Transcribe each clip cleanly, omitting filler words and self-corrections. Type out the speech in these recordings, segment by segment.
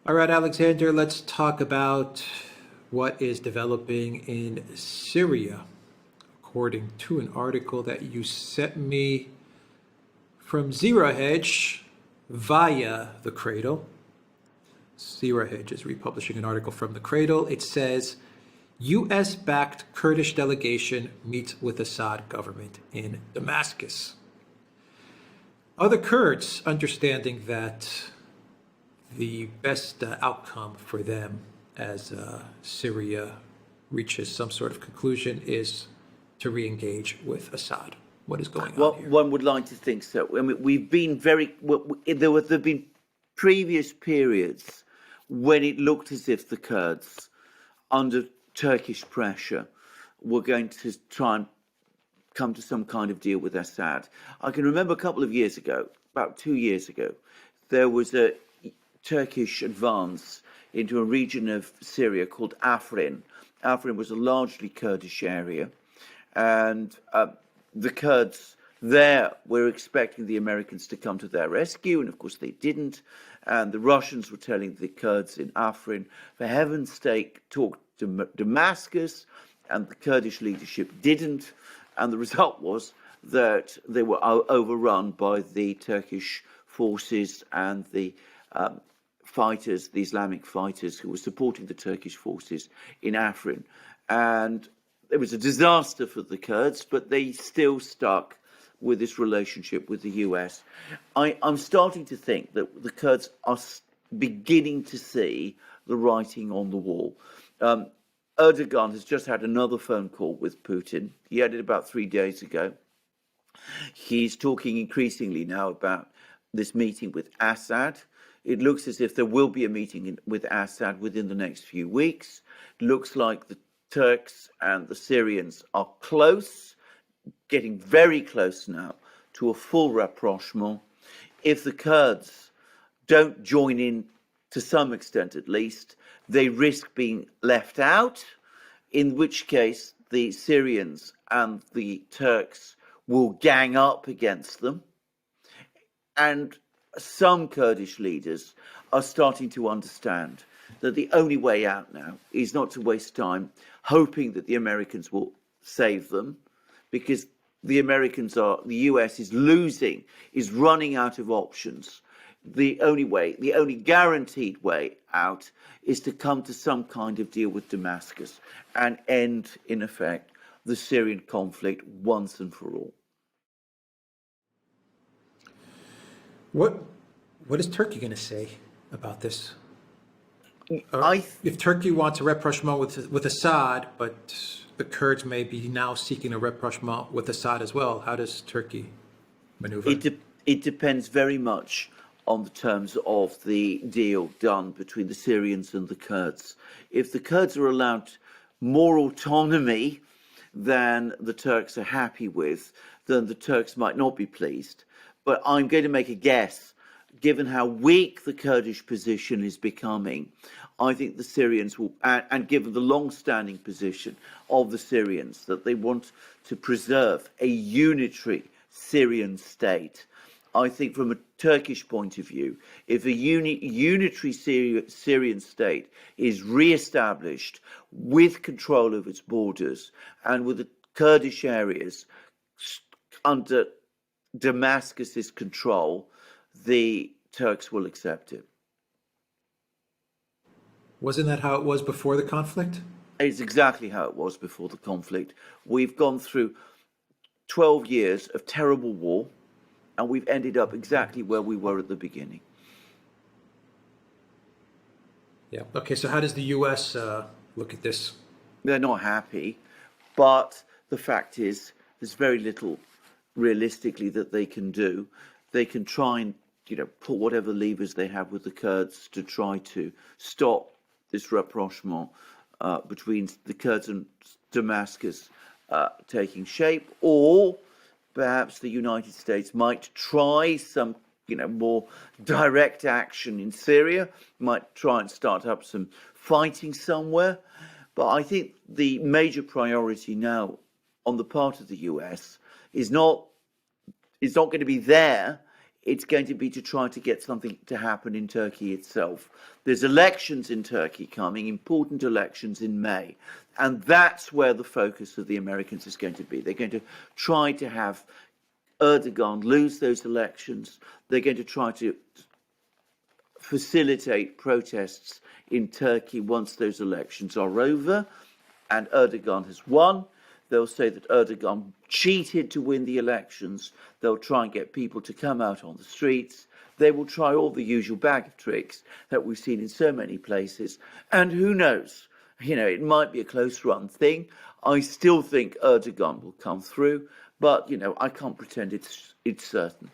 All right, Alexander, let's talk about what is developing in Syria. According to an article that you sent me from Zero Hedge via The Cradle. Zero Hedge is republishing an article from The Cradle. It says, U.S.-backed Kurdish delegation meets with Assad government in Damascus. Are the Kurds understanding that the best outcome for them as Syria reaches some sort of conclusion is to re-engage with Assad? What is going on here? One would like to think so. I mean, we've been there have been previous periods when it looked as if the Kurds, under Turkish pressure, were going to try and come to some kind of deal with Assad. I can remember a couple of years ago, about 2 years ago, there was a Turkish advance into a region of Syria called Afrin. Afrin was a largely Kurdish area, and the Kurds there were expecting the Americans to come to their rescue, and of course they didn't. And the Russians were telling the Kurds in Afrin, for heaven's sake, talk to Damascus, and the Kurdish leadership didn't. And the result was that they were overrun by the Turkish forces and the fighters, the Islamic fighters who were supporting the Turkish forces in Afrin. And it was a disaster for the Kurds, but they still stuck with this relationship with the US. I'm starting to think that the Kurds are beginning to see the writing on the wall. Erdogan has just had another phone call with Putin. He had it about 3 days ago. He's talking increasingly now about this meeting with Assad. It looks as if there will be a meeting with Assad within the next few weeks. It looks like the Turks and the Syrians are close, getting very close now to a full rapprochement. If the Kurds don't join in, to some extent at least, they risk being left out, in which case the Syrians and the Turks will gang up against them. And some Kurdish leaders are starting to understand that the only way out now is not to waste time hoping that the Americans will save them, because the US is losing, is running out of options. The only guaranteed way out is to come to some kind of deal with Damascus and end, in effect, the Syrian conflict once and for all. What is Turkey going to say about this? If Turkey wants a rapprochement with Assad, but the Kurds may be now seeking a rapprochement with Assad as well, how does Turkey maneuver? It depends very much on the terms of the deal done between the Syrians and the Kurds. If the Kurds are allowed more autonomy than the Turks are happy with, then the Turks might not be pleased. But I'm going to make a guess, given how weak the Kurdish position is becoming, I think the Syrians will, and given the long-standing position of the Syrians, that they want to preserve a unitary Syrian state. I think from a Turkish point of view, if a unitary Syrian state is re-established with control of its borders and with the Kurdish areas under Damascus's control, the Turks will accept it. Wasn't that how it was before the conflict? It's exactly how it was before the conflict. We've gone through 12 years of terrible war, and we've ended up exactly where we were at the beginning. Yeah. Okay, so how does the U.S. Look at this? They're not happy, but the fact is there's very little realistically that they can do. They can try and pull whatever levers they have with the Kurds to try to stop this rapprochement between the Kurds and Damascus taking shape, or perhaps the United States might try some more direct action in Syria, might try and start up some fighting somewhere. But I think the major priority now on the part of the US is not going to be there it's going to be to try to get something to happen in Turkey itself. There's elections in Turkey coming, important elections in May, and that's where the focus of the Americans is going to be. They're going to try to have Erdogan lose those elections. They're going to try to facilitate protests in Turkey once those elections are over and Erdogan has won. They'll say that Erdogan cheated to win the elections. They'll try and get people to come out on the streets. They will try all the usual bag of tricks that we've seen in so many places. And who knows? It might be a close run thing. I still think Erdogan will come through, but, I can't pretend it's certain.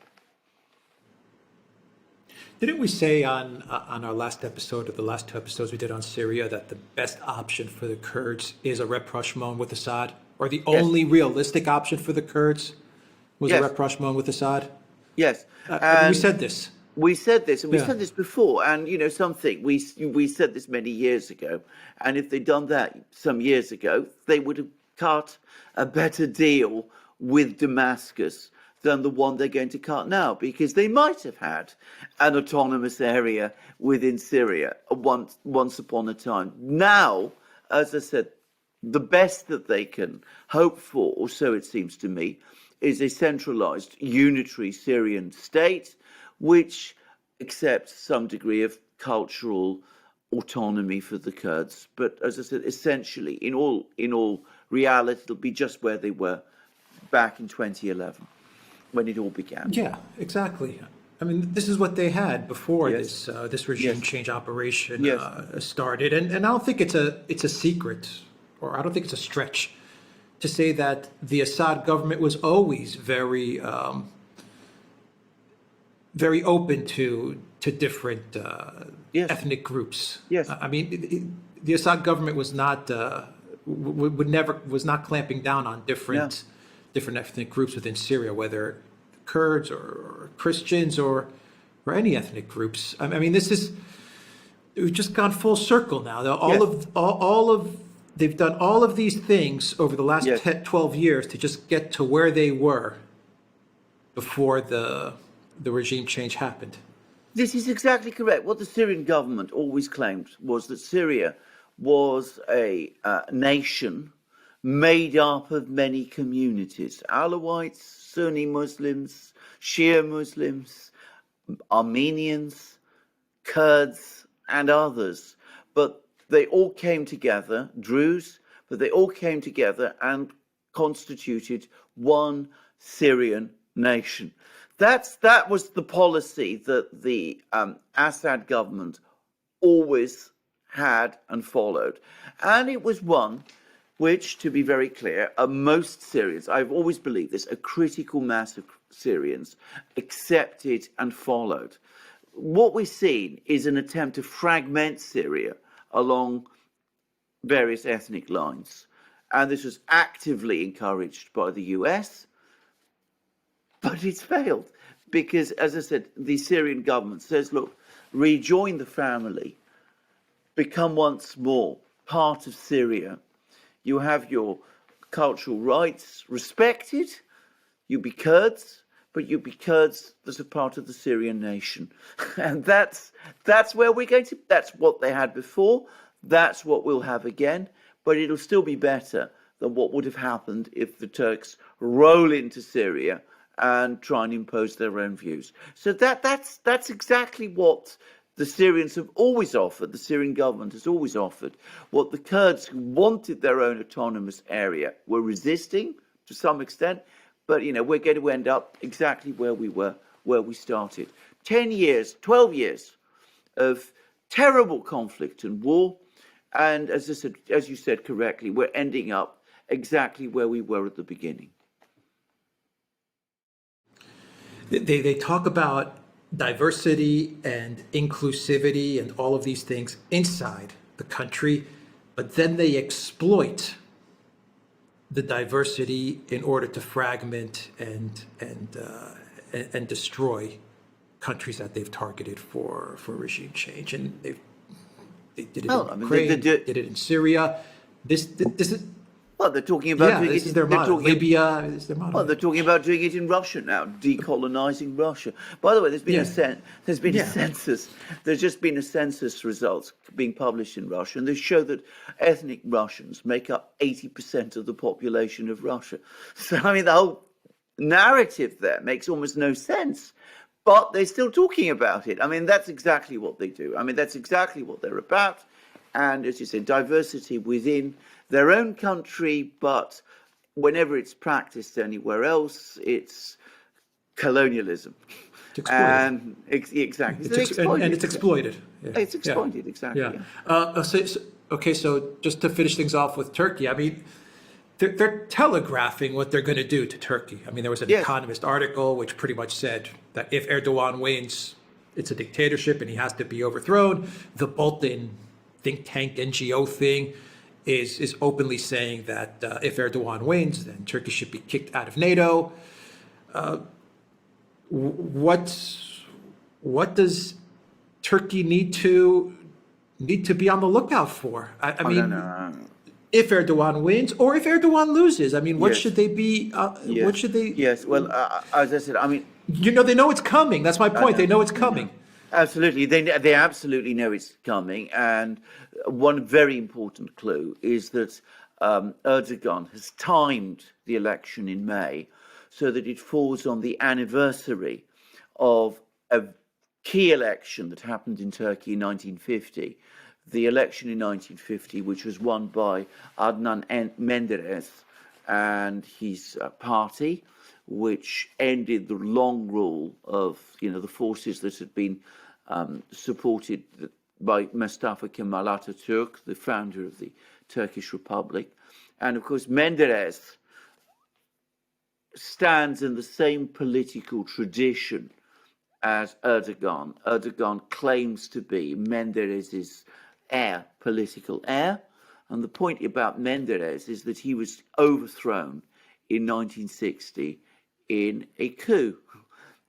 Didn't we say on our last episode, or the last two episodes we did on Syria, that the best option for the Kurds is a rapprochement with Assad? Or the only realistic option for the Kurds was a rapprochement with Assad? Yes. We said this. We said this, and we said this before. And, something, we said this many years ago. And if they'd done that some years ago, they would have cut a better deal with Damascus than the one they're going to cut now, because they might have had an autonomous area within Syria once upon a time. Now, as I said, the best that they can hope for, or so it seems to me, is a centralized unitary Syrian state which accepts some degree of cultural autonomy for the Kurds. But as I said, essentially, in all reality, it'll be just where they were back in 2011 when it all began. Yeah, exactly. I mean, this is what they had before this regime change operation started, and I don't think it's a secret, or I don't think it's a stretch to say that the Assad government was always very very open to different ethnic groups. Yes. I mean, the Assad government was not was not clamping down on different ethnic groups within Syria, whether Kurds or Christians or any ethnic groups. I mean, we've just gone full circle now. They've done all of these things over the last 12 years to just get to where they were before the regime change happened. This is exactly correct. What the Syrian government always claimed was that Syria was a nation made up of many communities: Alawites, Sunni Muslims, Shia Muslims, Armenians, Kurds, and others. But they all came together, Druze, but they all came together and constituted one Syrian nation. That was the policy that the Assad government always had and followed. And it was one which, to be very clear, most Syrians, I've always believed this, a critical mass of Syrians accepted and followed. What we've seen is an attempt to fragment Syria along various ethnic lines. And this was actively encouraged by the US, but it's failed because, as I said, the Syrian government says, look, rejoin the family, become once more part of Syria. You have your cultural rights respected. You be Kurds, but you be Kurds as a part of the Syrian nation. And that's where we're going to, that's what they had before. That's what we'll have again. But it'll still be better than what would have happened if the Turks roll into Syria and try and impose their own views. So that's exactly what the Syrians have always offered, the Syrian government has always offered. What the Kurds who wanted their own autonomous area were resisting to some extent, but we're going to end up exactly where we were, where we started. 10 years, 12 years of terrible conflict and war, and as you said correctly, we're ending up exactly where we were at the beginning. They talk about diversity and inclusivity and all of these things inside the country, but then they exploit the diversity in order to fragment and destroy countries that they've targeted for regime change. And they did it in Ukraine, did it in Syria. This is Well, they're talking about Yeah, doing this it. is their They're motto. talking. Libya is their motto. Well, they're talking about doing it in Russia now, decolonizing Russia. By the way, there's been a Yeah. census. There's just been a census results being published in Russia, and they show that ethnic Russians make up 80% of the population of Russia. So, I mean, the whole narrative there makes almost no sense, but they're still talking about it. I mean, that's exactly what they do. I mean, that's exactly what they're about. And as you said, diversity within their own country, but whenever it's practiced anywhere else, it's colonialism. It's exploited. And exactly. It's So and it's exploited. Yeah. It's exploited, exactly. Yeah. Yeah. Okay, so just to finish things off with Turkey, I mean, they're telegraphing what they're going to do to Turkey. I mean, there was an Yes. Economist article which pretty much said that if Erdogan wins, it's a dictatorship and he has to be overthrown. The Bolton think tank NGO thing is openly saying that if Erdogan wins, then Turkey should be kicked out of NATO. What does Turkey need to be on the lookout for? I mean, No. if Erdogan wins or if Erdogan loses, I mean, what Yes. should they be? Yes. What should they? Yes. Well, as I said, I mean, They know it's coming. That's my point. They know it's coming. absolutely, they absolutely know it's coming, and one very important clue is that Erdogan has timed the election in May so that it falls on the anniversary of a key election that happened in Turkey in 1950. The election in 1950, which was won by Adnan Menderes and his party, which ended the long rule of the forces that had been supported by Mustafa Kemal Atatürk, the founder of the Turkish Republic. And of course, Menderes stands in the same political tradition as Erdogan. Erdogan claims to be Menderes's political heir. And the point about Menderes is that he was overthrown in 1960 in a coup.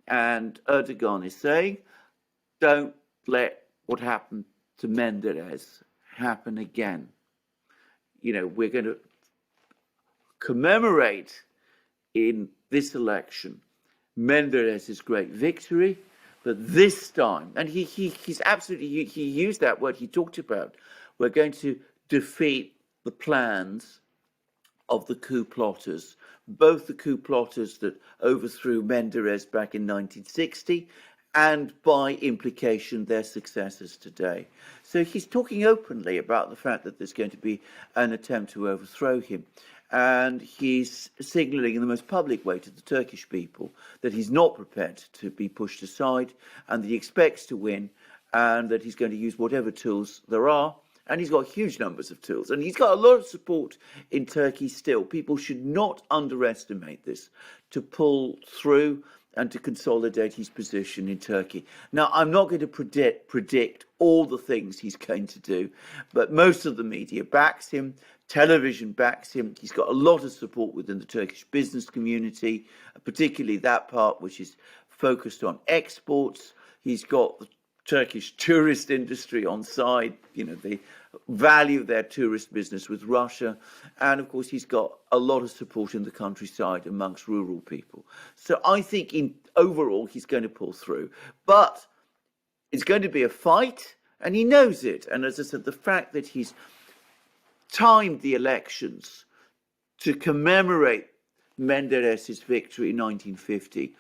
And Erdogan is saying, don't let what happened to Menderes happen again. We're going to commemorate in this election Menderes' great victory, but this time, and he's absolutely, he used that word, he talked about, we're going to defeat the plans of the coup plotters, both the coup plotters that overthrew Menderes back in 1960 and by implication their successors today. So he's talking openly about the fact that there's going to be an attempt to overthrow him. And he's signalling in the most public way to the Turkish people that he's not prepared to be pushed aside and that he expects to win and that he's going to use whatever tools there are. And he's got huge numbers of tools. And he's got a lot of support in Turkey still. People should not underestimate this to pull through and to consolidate his position in Turkey. Now, I'm not going to predict all the things he's going to do, but most of the media backs him. Television backs him. He's got a lot of support within the Turkish business community, particularly that part which is focused on exports. He's got the Turkish tourist industry on side. They value their tourist business with Russia. And of course, he's got a lot of support in the countryside amongst rural people. So I think overall, he's going to pull through. But it's going to be a fight, and he knows it. And as I said, the fact that he's timed the elections to commemorate Menderes' victory in 1950,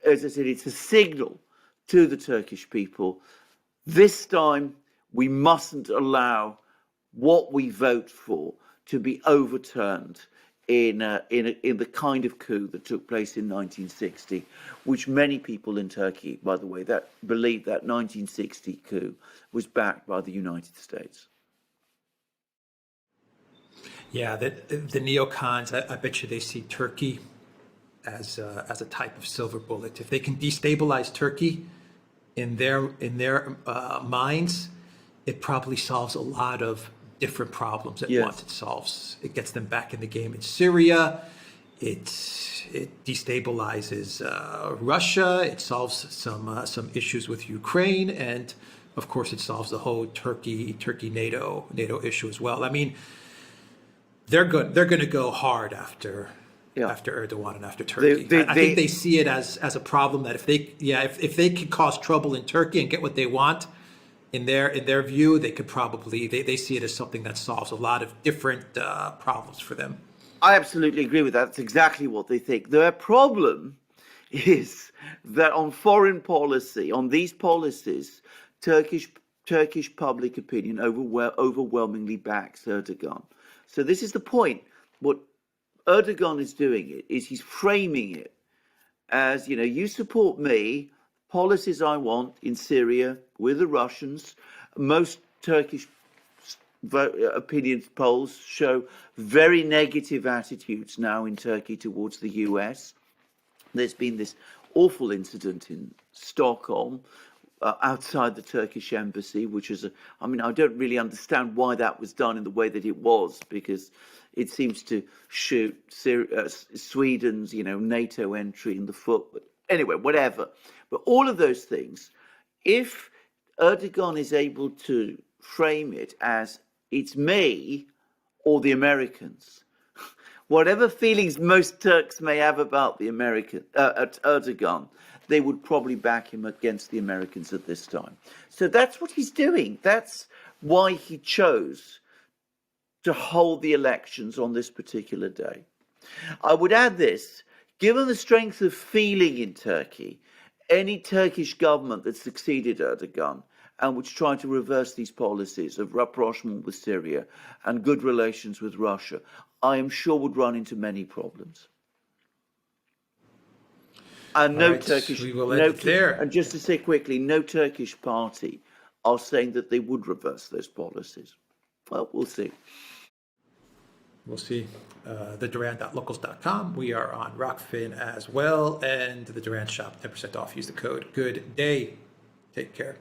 as I said, it's a signal to the Turkish people. This time, we mustn't allow what we vote for to be overturned in the kind of coup that took place in 1960, which many people in Turkey, by the way, that believe that 1960 coup was backed by the United States. Yeah, the neocons, I bet you they see Turkey as a type of silver bullet. If they can destabilize Turkey in their minds, it probably solves a lot of different problems at once. It gets them back in the game in Syria. It destabilizes Russia. It solves some issues with Ukraine, and of course, it solves the whole Turkey NATO issue as well. I mean, they're going to go hard after Yeah. Erdogan and after Turkey. I think they see it as a problem that if they can cause trouble in Turkey and get what they want, in their view, they could probably they see it as something that solves a lot of different problems for them. I absolutely agree with that. That's exactly what they think. Their problem is that on foreign policy, on these policies, Turkish public opinion overwhelmingly backs Erdogan. So this is the point. What Erdogan is doing is he's framing it as, you support me, policies I want in Syria with the Russians. Most Turkish opinion polls show very negative attitudes now in Turkey towards the US. There's been this awful incident in Stockholm outside the Turkish embassy, which is I don't really understand why that was done in the way that it was, because it seems to shoot Sweden's, NATO entry in the foot. But anyway, whatever. But all of those things, if Erdogan is able to frame it as it's me or the Americans, whatever feelings most Turks may have about the Erdogan, they would probably back him against the Americans at this time. So that's what he's doing. That's why he chose to hold the elections on this particular day. I would add this: given the strength of feeling in Turkey, any Turkish government that succeeded Erdogan and which tried to reverse these policies of rapprochement with Syria and good relations with Russia, I am sure would run into many problems. And All right, we will end it there. And just to say quickly, no Turkish party are saying that they would reverse those policies. Well, we'll see. We'll see. The Duran.locals.com. We are on Rockfin as well, and the Duran shop, 10% off. Use the code Good Day. Take care.